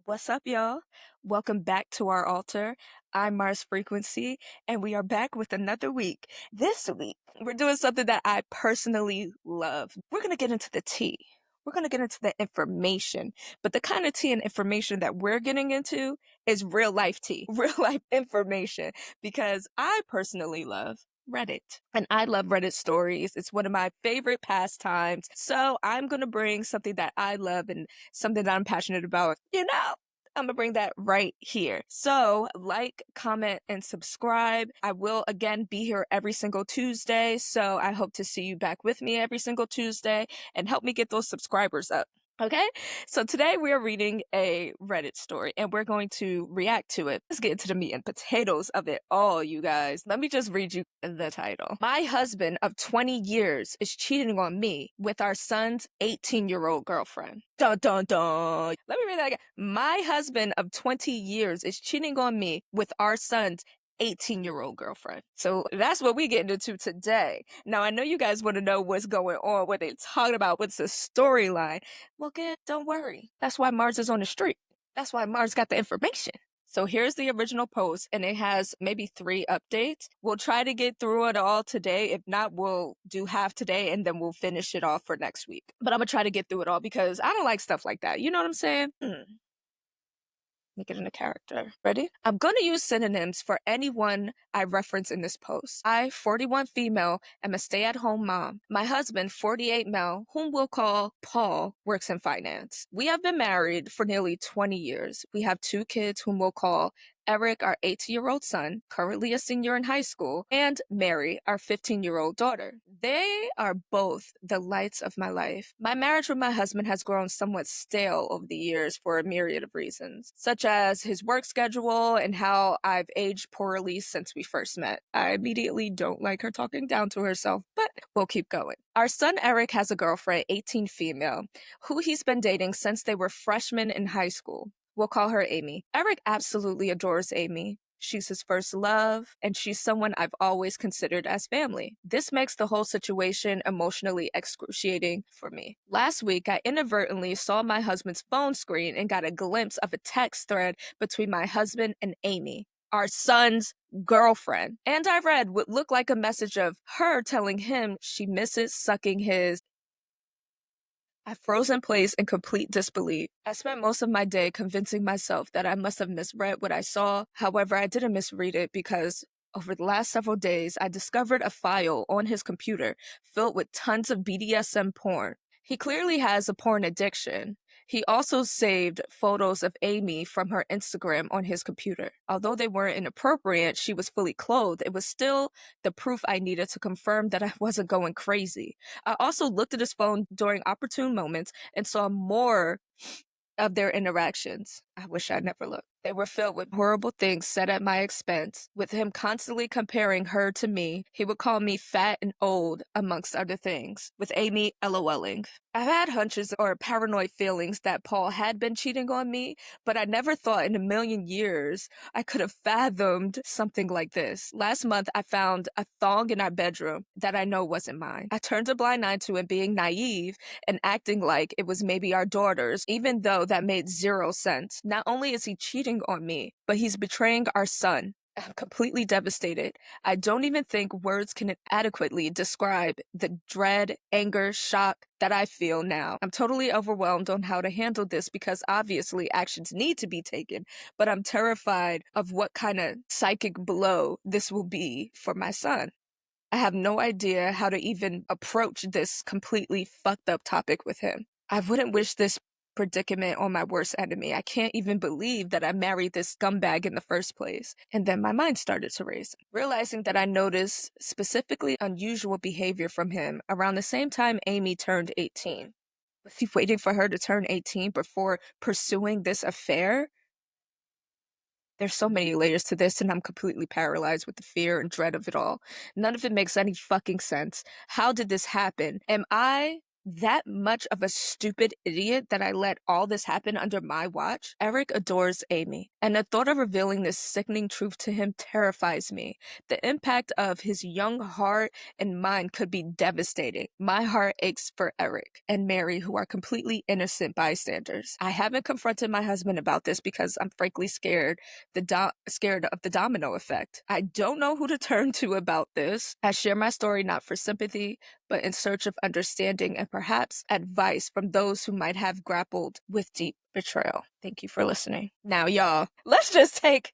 What's up, y'all? Welcome back to our altar. I'm Mars Frequency, and we are back with another week. This week, we're doing something that I personally love. We're going to get into the tea. We're going to get into the information, but the kind of tea and information that we're getting into is real life tea, real life information, because I personally love Reddit. And I love Reddit stories. It's one of my favorite pastimes. So I'm going to bring something that I love and something that I'm passionate about. I'm gonna bring that right here. So, like, comment, and subscribe. I will again be here every single Tuesday. So, I hope to see you back with me every single Tuesday and help me get those subscribers up. Okay, so today we are reading a Reddit story and we're going to react to it. Let's get into the meat and potatoes of it all, you guys. Let me just read you the title. My husband of 20 years is cheating on me with our son's 18-year-old girlfriend. Dun dun dun. Let me read that again. My husband of 20 years is cheating on me with our son's 18-year-old girlfriend. So that's what we get into today. Now, I know you guys want to know what's going on, what they're talking about, what's the storyline. Well, good, don't worry. That's why Mars is on the street. That's why Mars got the information. So here's the original post, and it has maybe 3 updates. We'll try to get through it all today. If not, we'll do half today, and then we'll finish it off for next week. But I'm going to try to get through it all because I don't like stuff like that. You know what I'm saying? Make it into character. Ready? I'm going to use synonyms for anyone I reference in this post. I, 41 female, am a stay-at-home mom. My husband, 48 male, whom we'll call Paul, works in finance. We have been married for nearly 20 years. We have 2 kids whom we'll call Eric, our 18-year-old son, currently a senior in high school, and Mary, our 15-year-old daughter. They are both the lights of my life. My marriage with my husband has grown somewhat stale over the years for a myriad of reasons, such as his work schedule and how I've aged poorly since we first met. I immediately don't like her talking down to herself, but we'll keep going. Our son Eric has a girlfriend, 18 female, who he's been dating since they were freshmen in high school. We'll call her Amy. Eric absolutely adores Amy. She's his first love, and she's someone I've always considered as family. This makes the whole situation emotionally excruciating for me. Last week, I inadvertently saw my husband's phone screen and got a glimpse of a text thread between my husband and Amy, our son's girlfriend. And I read what looked like a message of her telling him she misses sucking his. I froze in place in complete disbelief. I spent most of my day convincing myself that I must have misread what I saw. However, I didn't misread it because over the last several days, I discovered a file on his computer filled with tons of BDSM porn. He clearly has a porn addiction. He also saved photos of Amy from her Instagram on his computer. Although they weren't inappropriate, she was fully clothed. It was still the proof I needed to confirm that I wasn't going crazy. I also looked at his phone during opportune moments and saw more of their interactions. I wish I'd never looked. They were filled with horrible things said at my expense, with him constantly comparing her to me. He would call me fat and old, amongst other things, with Amy LOLing. I've had hunches or paranoid feelings that Paul had been cheating on me, but I never thought in a million years I could have fathomed something like this. Last month, I found a thong in our bedroom that I know wasn't mine. I turned a blind eye to it, being naive and acting like it was maybe our daughter's, even though that made 0 sense. Not only is he cheating on me, but he's betraying our son. I'm completely devastated. I don't even think words can adequately describe the dread, anger, shock that I feel now. I'm totally overwhelmed on how to handle this because obviously actions need to be taken, but I'm terrified of what kind of psychic blow this will be for my son. I have no idea how to even approach this completely fucked up topic with him. I wouldn't wish this predicament on my worst enemy. I can't even believe that I married this scumbag in the first place. And then my mind started to race, realizing that I noticed specifically unusual behavior from him around the same time Amy turned 18. Was he waiting for her to turn 18 before pursuing this affair? There's so many layers to this, and I'm completely paralyzed with the fear and dread of it all. None of it makes any fucking sense. How did this happen? Am I that much of a stupid idiot that I let all this happen under my watch? Eric adores Amy, and the thought of revealing this sickening truth to him terrifies me. The impact of his young heart and mind could be devastating. My heart aches for Eric and Mary, who are completely innocent bystanders. I haven't confronted my husband about this because I'm frankly scared of the domino effect. I don't know who to turn to about this. I share my story not for sympathy, but in search of understanding and perhaps advice from those who might have grappled with deep betrayal. Thank you for listening. Now, y'all, let's just take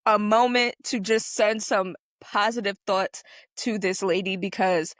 a moment to just send some positive thoughts to this lady because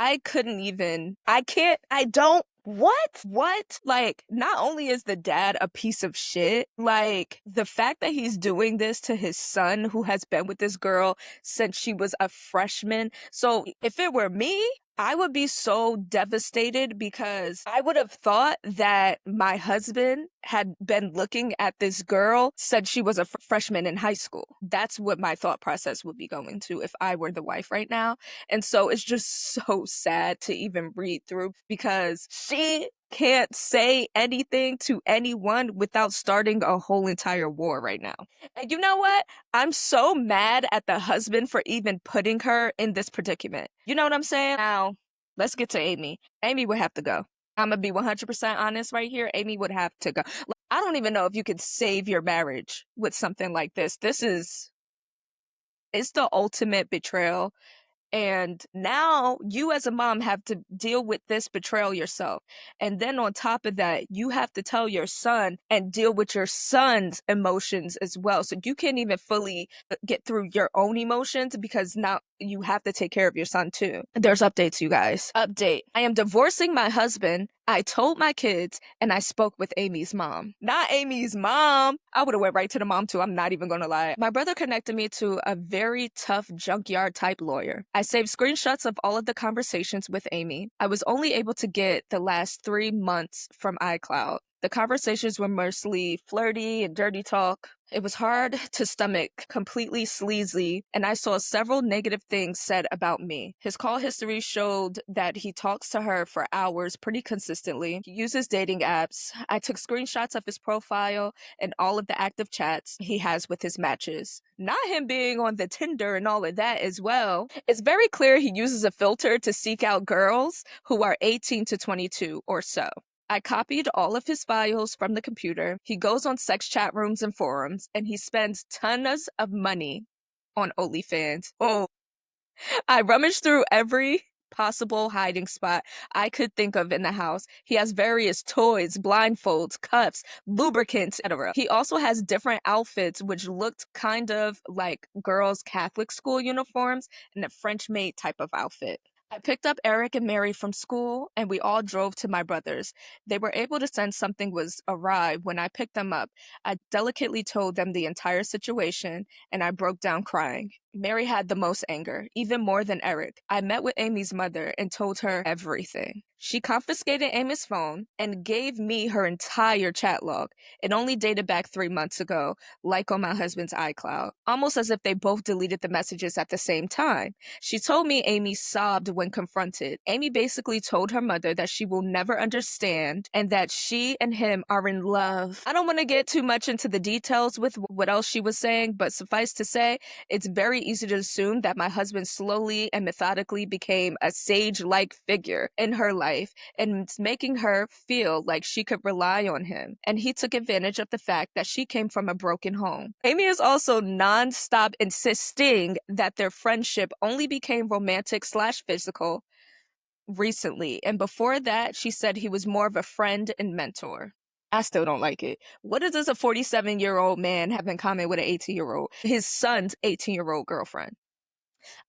what? Like, not only is the dad a piece of shit, like, the fact that he's doing this to his son who has been with this girl since she was a freshman. So, if it were me, I would be so devastated because I would have thought that my husband had been looking at this girl since she was a freshman in high school. That's what my thought process would be going to if I were the wife right now. And so it's just so sad to even read through because she can't say anything to anyone without starting a whole entire war right now. And you know what? I'm so mad at the husband for even putting her in this predicament. You know what I'm saying? Now, let's get to Amy. Amy would have to go. I'm going to be 100% honest right here. Amy would have to go. I don't even know if you could save your marriage with something like this. It's the ultimate betrayal. And now you as a mom have to deal with this betrayal yourself. And then on top of that, you have to tell your son and deal with your son's emotions as well. So you can't even fully get through your own emotions because now you have to take care of your son too. There's updates, you guys. Update. I am divorcing my husband. I told my kids and I spoke with Amy's mom. Not Amy's mom. I would have went right to the mom too. I'm not even going to lie. My brother connected me to a very tough junkyard type lawyer. I saved screenshots of all of the conversations with Amy. I was only able to get the last 3 months from iCloud. The conversations were mostly flirty and dirty talk. It was hard to stomach, completely sleazy, and I saw several negative things said about me. His call history showed that he talks to her for hours pretty consistently. He uses dating apps. I took screenshots of his profile and all of the active chats he has with his matches. Not him being on the Tinder and all of that as well. It's very clear he uses a filter to seek out girls who are 18 to 22 or so. I copied all of his files from the computer. He goes on sex chat rooms and forums, and he spends tons of money on OnlyFans. Oh, I rummaged through every possible hiding spot I could think of in the house. He has various toys, blindfolds, cuffs, lubricants, etc. He also has different outfits which looked kind of like girls' Catholic school uniforms and a French maid type of outfit. I picked up Eric and Mary from school and we all drove to my brother's. They were able to sense something was awry when I picked them up. I delicately told them the entire situation and I broke down crying. Mary had the most anger, even more than Eric. I met with Amy's mother and told her everything. She confiscated Amy's phone and gave me her entire chat log. It only dated back 3 months ago, like on my husband's iCloud, almost as if they both deleted the messages at the same time. She told me Amy sobbed when confronted. Amy basically told her mother that she will never understand and that she and him are in love. I don't want to get too much into the details with what else she was saying, but suffice to say, it's very easy to assume that my husband slowly and methodically became a sage-like figure in her life and making her feel like she could rely on him. And he took advantage of the fact that she came from a broken home. Amy is also nonstop insisting that their friendship only became romantic/physical recently. And before that, she said he was more of a friend and mentor. I still don't like it. What does a 47-year-old man have in common with an 18-year-old? His son's 18-year-old girlfriend.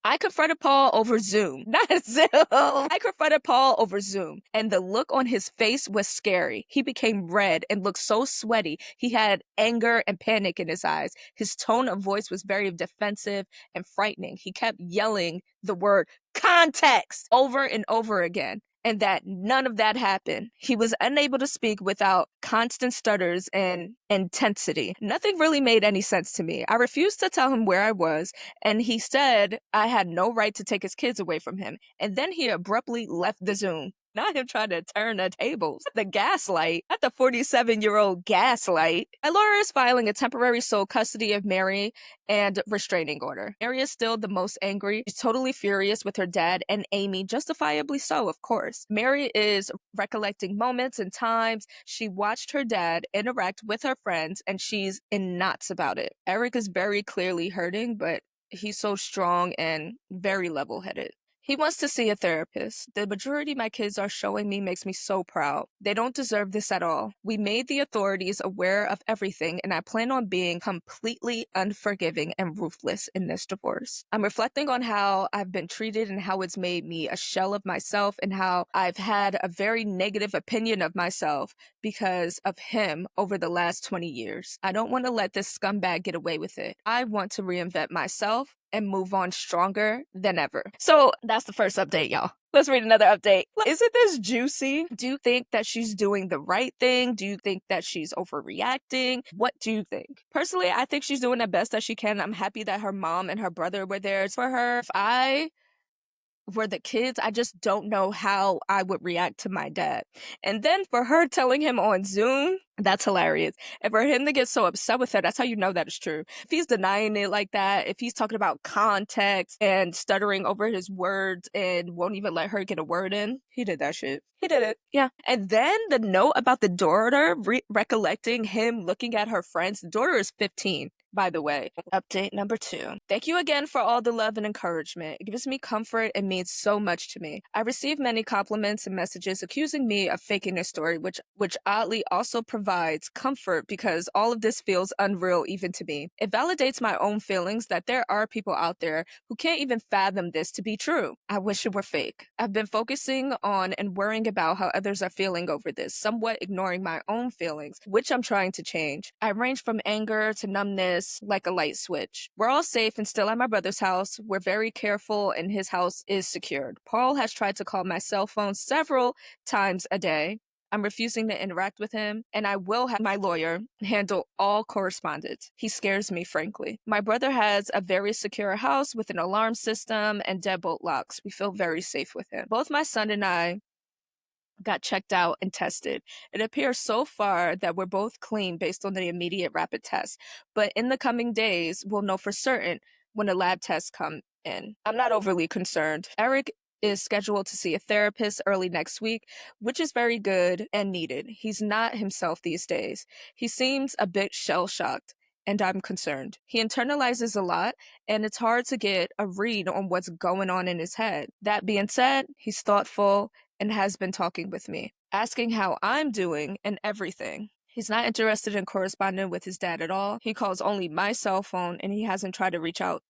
I confronted Paul over Zoom, not Zoom. I confronted Paul over Zoom, and the look on his face was scary. He became red and looked so sweaty. He had anger and panic in his eyes. His tone of voice was very defensive and frightening. He kept yelling the word context over and over again. And that none of that happened. He was unable to speak without constant stutters and intensity. Nothing really made any sense to me. I refused to tell him where I was, and he said I had no right to take his kids away from him. And then he abruptly left the Zoom. Not him trying to turn the tables. The gaslight. Not the 47-year-old gaslight. My lawyer is filing a temporary sole custody of Mary and restraining order. Mary is still the most angry. She's totally furious with her dad and Amy, justifiably so, of course. Mary is recollecting moments and times she watched her dad interact with her friends, and she's in knots about it. Eric is very clearly hurting, but he's so strong and very level-headed. He wants to see a therapist. The majority my kids are showing me makes me so proud. They don't deserve this at all. We made the authorities aware of everything, and I plan on being completely unforgiving and ruthless in this divorce. I'm reflecting on how I've been treated and how it's made me a shell of myself, and how I've had a very negative opinion of myself because of him over the last 20 years. I don't want to let this scumbag get away with it. I want to reinvent myself and move on stronger than ever. So that's the first update, y'all. Let's read another update. Isn't this juicy? Do you think that she's doing the right thing? Do you think that she's overreacting? What do you think? Personally, I think she's doing the best that she can. I'm happy that her mom and her brother were there for her. If I were the kids, I just don't know how I would react to my dad. And then for her telling him on Zoom, that's hilarious. And for him to get so upset with her, that's how you know that is true. If he's denying it like that, if he's talking about context and stuttering over his words and won't even let her get a word in, he did that shit. He did it. Yeah. And then the note about the daughter recollecting him looking at her friends. The daughter is 15. By the way, update number 2. Thank you again for all the love and encouragement. It gives me comfort and means so much to me. I received many compliments and messages accusing me of faking a story, which oddly also provides comfort because all of this feels unreal even to me. It validates my own feelings that there are people out there who can't even fathom this to be true. I wish it were fake. I've been focusing on and worrying about how others are feeling over this, somewhat ignoring my own feelings, which I'm trying to change. I range from anger to numbness like a light switch. We're all safe and still at my brother's house. We're very careful and his house is secured. Paul has tried to call my cell phone several times a day. I'm refusing to interact with him, and I will have my lawyer handle all correspondence. He scares me, frankly. My brother has a very secure house with an alarm system and deadbolt locks. We feel very safe with him. Both my son and I got checked out and tested. It appears so far that we're both clean based on the immediate rapid test, but in the coming days, we'll know for certain when the lab tests come in. I'm not overly concerned. Eric is scheduled to see a therapist early next week, which is very good and needed. He's not himself these days. He seems a bit shell-shocked, and I'm concerned. He internalizes a lot, and it's hard to get a read on what's going on in his head. That being said, he's thoughtful and has been talking with me, asking how I'm doing and everything. He's not interested in corresponding with his dad at all. He calls only my cell phone, and he hasn't tried to reach out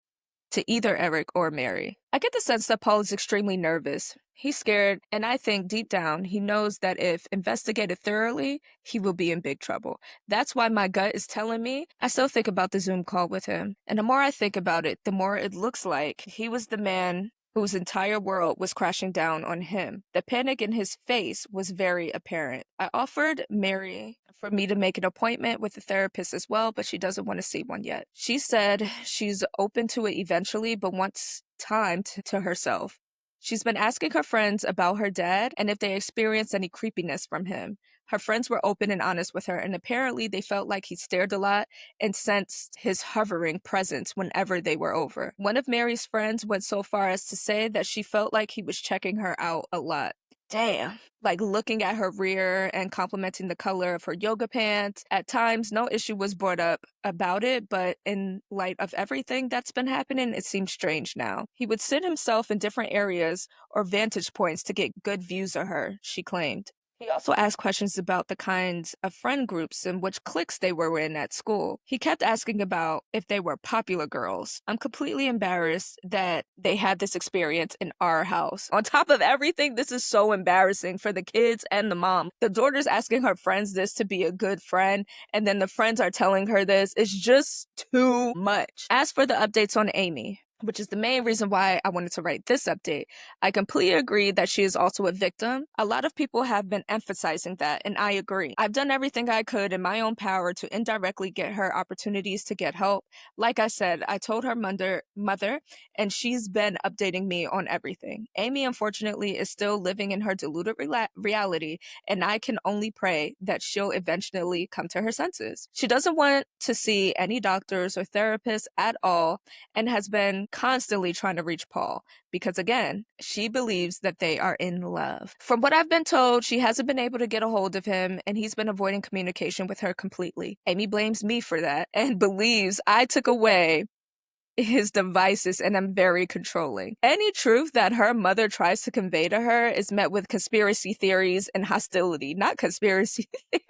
to either Eric or Mary. I get the sense that Paul is extremely nervous. He's scared, and I think deep down he knows that if investigated thoroughly, he will be in big trouble. That's why my gut is telling me I still think about the Zoom call with him. And the more I think about it, the more it looks like he was the man whose entire world was crashing down on him. The panic in his face was very apparent. I offered Mary for me to make an appointment with a therapist as well, but she doesn't want to see one yet. She said she's open to it eventually, but wants time to herself. She's been asking her friends about her dad and if they experienced any creepiness from him. Her friends were open and honest with her, and apparently they felt like he stared a lot and sensed his hovering presence whenever they were over. One of Mary's friends went so far as to say that she felt like he was checking her out a lot. Damn. Like looking at her rear and complimenting the color of her yoga pants. At times, no issue was brought up about it, but in light of everything that's been happening, it seems strange now. He would sit himself in different areas or vantage points to get good views of her, she claimed. He also asked questions about the kinds of friend groups and which cliques they were in at school. He kept asking about if they were popular girls. I'm completely embarrassed that they had this experience in our house. On top of everything, this is so embarrassing for the kids and the mom. The daughter's asking her friends this to be a good friend, and then the friends are telling her this. It's just too much. As for the updates on Amy, which is the main reason why I wanted to write this update. I completely agree that she is also a victim. A lot of people have been emphasizing that, and I agree. I've done everything I could in my own power to indirectly get her opportunities to get help. Like I said, I told her mother, and she's been updating me on everything. Amy, unfortunately, is still living in her deluded reality, and I can only pray that she'll eventually come to her senses. She doesn't want to see any doctors or therapists at all, and has been constantly trying to reach Paul because, again, she believes that they are in love. From what I've been told, she hasn't been able to get a hold of him, and he's been avoiding communication with her completely. Amy blames me for that and believes I took away his devices and I'm very controlling. Any truth that her mother tries to convey to her is met with conspiracy theories and hostility, not conspiracy theories.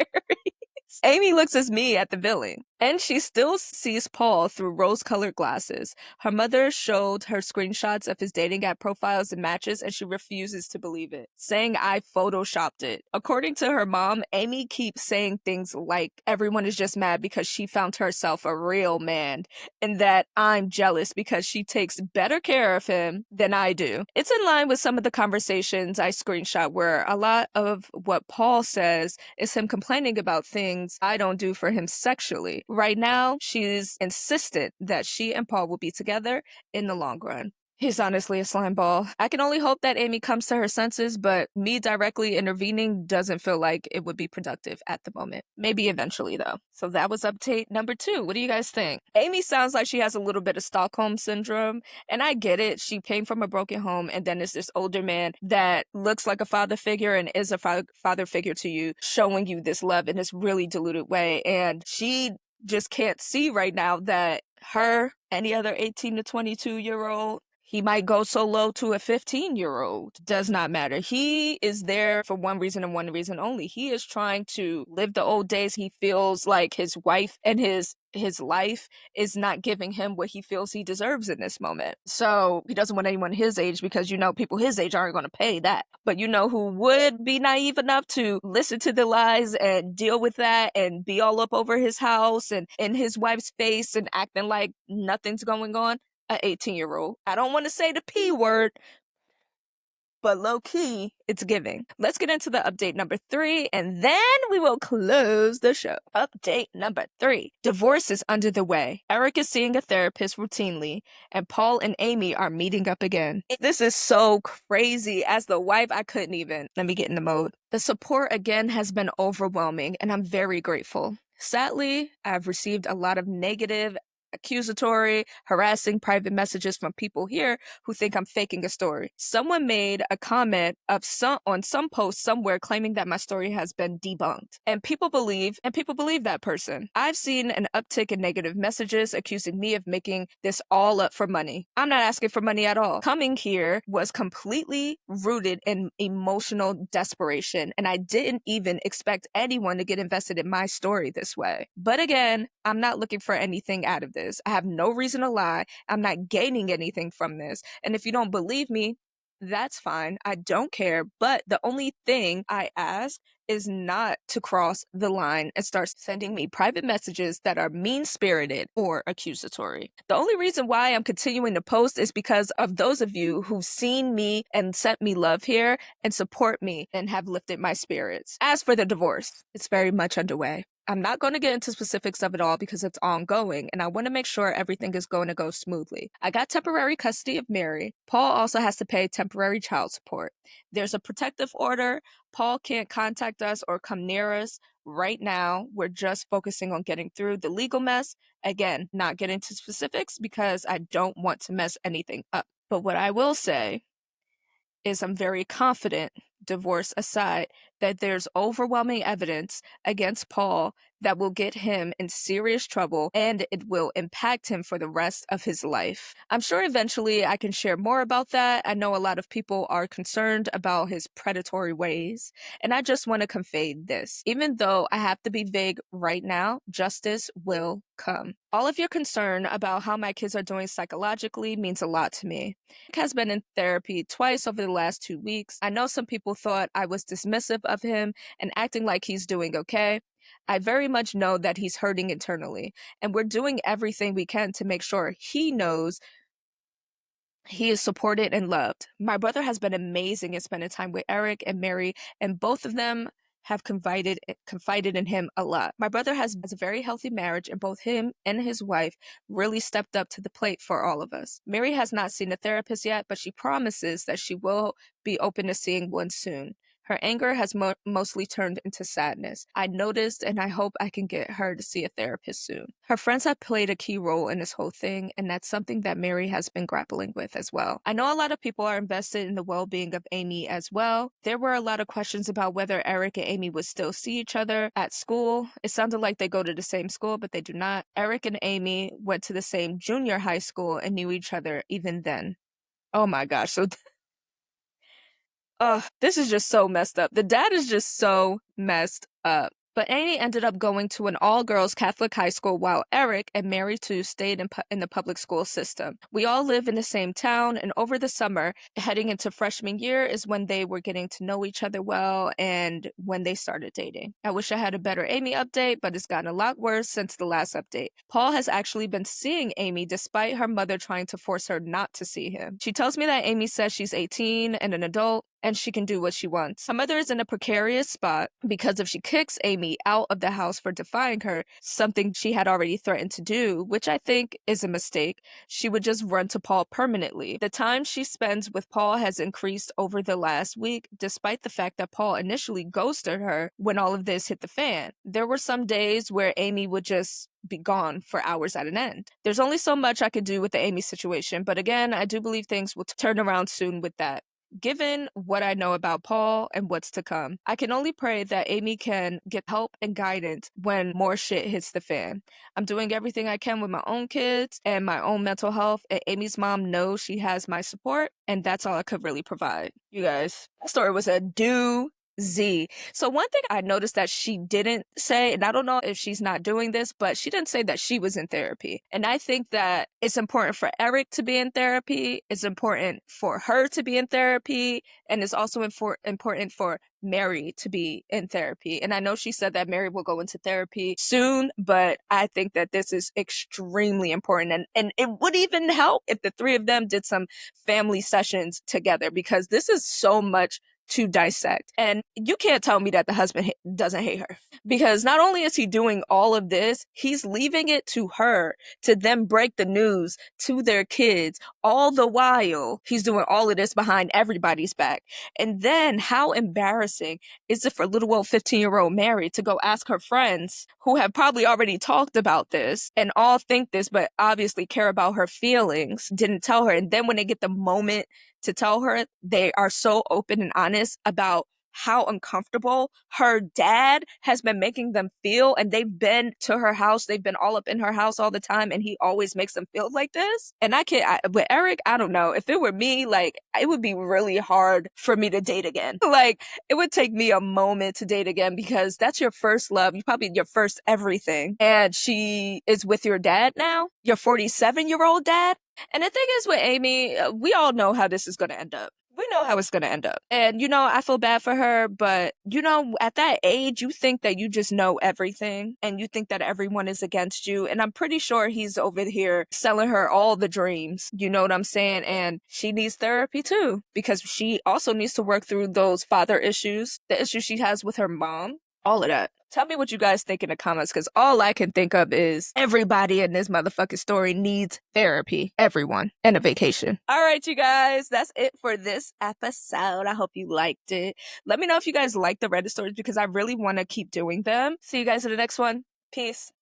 Amy looks as me at the villain, and she still sees Paul through rose-colored glasses. Her mother showed her screenshots of his dating app profiles and matches, and she refuses to believe it, saying I photoshopped it. According to her mom, Amy keeps saying things like everyone is just mad because she found herself a real man, and that I'm jealous because she takes better care of him than I do. It's in line with some of the conversations I screenshot where a lot of what Paul says is him complaining about things I don't do for him sexually. Right now, she's insistent that she and Paul will be together in the long run. He's honestly a slime ball. I can only hope that Amy comes to her senses, but me directly intervening doesn't feel like it would be productive at the moment. Maybe eventually, though. So that was update number 2. What do you guys think? Amy sounds like she has a little bit of Stockholm syndrome, and I get it. She came from a broken home, and then there's this older man that looks like a father figure and is a father figure to you, showing you this love in this really diluted way. And she just can't see right now that her, any other 18 to 22-year-old, he might go so low to a 15-year-old. Does not matter. He is there for one reason and one reason only. He is trying to live the old days. He feels like his wife and his life is not giving him what he feels he deserves in this moment. So he doesn't want anyone his age because, people his age aren't going to pay that. But who would be naive enough to listen to the lies and deal with that and be all up over his house and in his wife's face and acting like nothing's going on? An 18-year-old. I don't want to say the P word, but low key, it's giving. Let's get into the update number 3, and then we will close the show. Update number 3. Divorce is under the way. Eric is seeing a therapist routinely, and Paul and Amy are meeting up again. This is so crazy. As the wife, I couldn't even. Let me get in the mode. The support again has been overwhelming, and I'm very grateful. Sadly, I've received a lot of negative, accusatory, harassing private messages from people here who think I'm faking a story. Someone made a comment on some post somewhere claiming that my story has been debunked. And people believe that person. I've seen an uptick in negative messages accusing me of making this all up for money. I'm not asking for money at all. Coming here was completely rooted in emotional desperation, and I didn't even expect anyone to get invested in my story this way. But again, I'm not looking for anything out of this. I have no reason to lie. I'm not gaining anything from this. And if you don't believe me, that's fine. I don't care. But the only thing I ask is not to cross the line and start sending me private messages that are mean-spirited or accusatory. The only reason why I'm continuing to post is because of those of you who've seen me and sent me love here and support me and have lifted my spirits. As for the divorce, it's very much underway. I'm not going to get into specifics of it all because it's ongoing, and I want to make sure everything is going to go smoothly. I got temporary custody of Mary. Paul also has to pay temporary child support. There's a protective order. Paul can't contact us or come near us. Right now, we're just focusing on getting through the legal mess. Again, not getting into specifics because I don't want to mess anything up. But what I will say is I'm very confident, divorce aside, that there's overwhelming evidence against Paul that will get him in serious trouble and it will impact him for the rest of his life. I'm sure eventually I can share more about that. I know a lot of people are concerned about his predatory ways, and I just want to convey this. Even though I have to be vague right now, justice will come. All of your concern about how my kids are doing psychologically means a lot to me. Nick has been in therapy twice over the last 2 weeks. I know some people thought I was dismissive of him and acting like he's doing okay. I very much know that he's hurting internally, and we're doing everything we can to make sure he knows He is supported and loved. My brother has been amazing at spending time with Eric and Mary, and both of them have confided in him a lot. My brother has a very healthy marriage, and both him and his wife really stepped up to the plate for all of us. Mary has not seen a therapist yet, but she promises that she will be open to seeing one soon. Her anger has mostly turned into sadness. I noticed, and I hope I can get her to see a therapist soon. Her friends have played a key role in this whole thing, and that's something that Mary has been grappling with as well. I know a lot of people are invested in the well-being of Amy as well. There were a lot of questions about whether Eric and Amy would still see each other at school. It sounded like they go to the same school, but they do not. Eric and Amy went to the same junior high school and knew each other even then. Oh my gosh. So this is just so messed up. The dad is just so messed up. But Amy ended up going to an all-girls Catholic high school while Eric and Mary too stayed in the public school system. We all live in the same town, and over the summer, heading into freshman year is when they were getting to know each other well and when they started dating. I wish I had a better Amy update, but it's gotten a lot worse since the last update. Paul has actually been seeing Amy despite her mother trying to force her not to see him. She tells me that Amy says she's 18 and an adult, and she can do what she wants. Her mother is in a precarious spot because if she kicks Amy out of the house for defying her, something she had already threatened to do, which I think is a mistake, she would just run to Paul permanently. The time she spends with Paul has increased over the last week, despite the fact that Paul initially ghosted her when all of this hit the fan. There were some days where Amy would just be gone for hours at an end. There's only so much I could do with the Amy situation, but again, I do believe things will turn around soon with that. Given what I know about Paul and what's to come, I can only pray that Amy can get help and guidance when more shit hits the fan. I'm doing everything I can with my own kids and my own mental health, and Amy's mom knows she has my support, and that's all I could really provide. You guys, that story was a doozy. So one thing I noticed that she didn't say, and I don't know if she's not doing this, but she didn't say that she was in therapy. And I think that it's important for Eric to be in therapy. It's important for her to be in therapy. And it's also important for Mary to be in therapy. And I know she said that Mary will go into therapy soon, but I think that this is extremely important. And it would even help if the three of them did some family sessions together, because this is so much to dissect. And you can't tell me that the husband doesn't hate her, because not only is he doing all of this, he's leaving it to her to then break the news to their kids. All the while, he's doing all of this behind everybody's back. And then how embarrassing is it for little old 15-year-old Mary to go ask her friends who have probably already talked about this and all think this, but obviously care about her feelings, didn't tell her. And then when they get the moment to tell her, they are so open and honest about how uncomfortable her dad has been making them feel. And they've been to her house. They've been all up in her house all the time. And he always makes them feel like this. And with Eric, I don't know. If it were me, like, it would be really hard for me to date again. Like, it would take me a moment to date again, because that's your first love. You probably your first everything. And she is with your dad now, your 47-year-old dad. And the thing is with Amy, we all know how this is going to end up. We know how it's going to end up. And, I feel bad for her, but, at that age, you think that you just know everything and you think that everyone is against you. And I'm pretty sure he's over here selling her all the dreams. You know what I'm saying? And she needs therapy too, because she also needs to work through those father issues, the issues she has with her mom, all of that. Tell me what you guys think in the comments, because all I can think of is everybody in this motherfucking story needs therapy. Everyone. And a vacation. All right, you guys. That's it for this episode. I hope you liked it. Let me know if you guys like the Reddit stories, because I really want to keep doing them. See you guys in the next one. Peace.